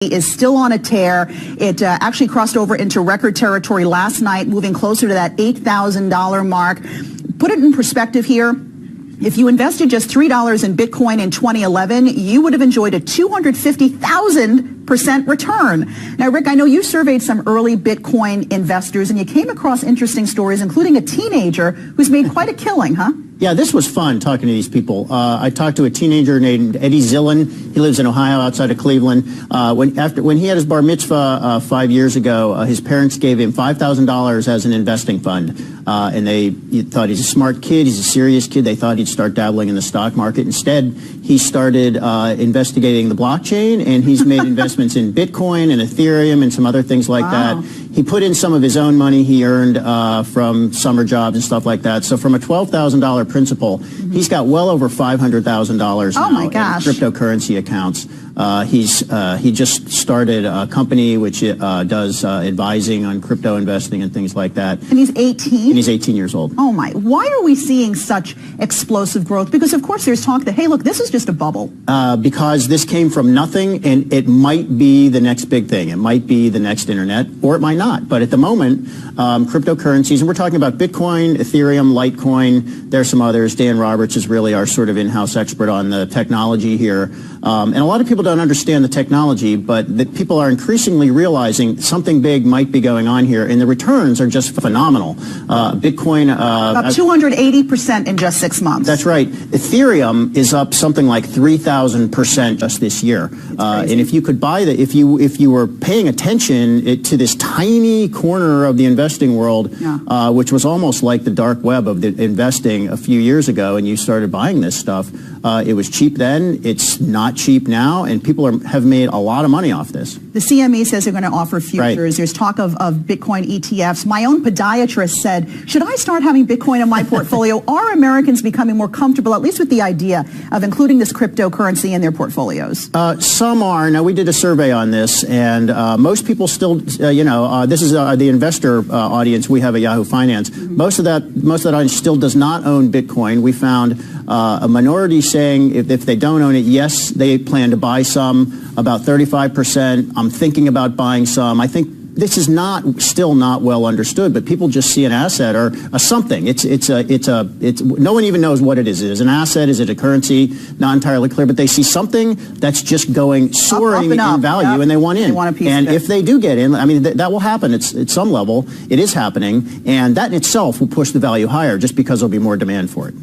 is still on a tear. It actually crossed over into record territory last night, moving closer to that $8,000 mark. Put it in perspective here. If you invested just $3 in Bitcoin in 2011, you would have enjoyed a 250,000% return. Now, Rick, I know you surveyed some early Bitcoin investors, and you came across interesting stories, including a teenager who's made quite a killing, huh? Yeah, this was fun talking to these people. I talked to a teenager named Eddie Zillen. He lives in Ohio outside of Cleveland. When he had his bar mitzvah 5 years ago, his parents gave him $5,000 as an investing fund. And they thought he's a smart kid, he's a serious kid. They thought he'd start dabbling in the stock market. Instead, he started investigating the blockchain, and he's made investments in Bitcoin and Ethereum and some other things like that. He put in some of his own money he earned from summer jobs and stuff like that. So from a $12,000 principal, he's got well over $500,000 now in cryptocurrency accounts. He just started a company which does advising on crypto investing and things like that. And he's 18? And he's 18 years old. Oh my. Why are we seeing such explosive growth? Because of course there's talk that, hey, look, this is just a bubble. Because this came from nothing, and it might be the next big thing. It might be the next internet, or it might not. But at the moment, cryptocurrencies, and we're talking about Bitcoin, Ethereum, Litecoin, there's some others. Dan Roberts is really our sort of in-house expert on the technology here. And a lot of people don't understand the technology, but people are increasingly realizing something big might be going on here, and the returns are just phenomenal. Bitcoin... about 280% in just 6 months. That's right. Ethereum is up something like 3,000% just this year. And if you could buy that, if you were paying attention to this tiny corner of the investing world, which was almost like the dark web of the investing a few years ago, and you started buying this stuff, it was cheap then, it's not cheap now, and people have made a lot of money off this. The CME says they're going to offer futures. Right. There's talk of Bitcoin ETFs. My own podiatrist said, should I start having Bitcoin in my portfolio? Are Americans becoming more comfortable, at least with the idea of including this cryptocurrency in their portofolios? Some are. Now, we did a survey on this, and most people still, this is the investor audience we have at Yahoo Finance. Most of that audience still does not own Bitcoin. We found a minority saying if they don't own it, yes, they plan to buy some. About 35%. I'm thinking about buying some. I think this is still not well understood, but people just see an asset or a something. No one even knows what it is. Is it an asset? Is it a currency? Not entirely clear, but they see something that's just going soaring in value, and they want in. They want a piece and of it. If they do get in, I mean, that will happen. At some level, it is happening, and that in itself will push the value higher just because there'll be more demand for it.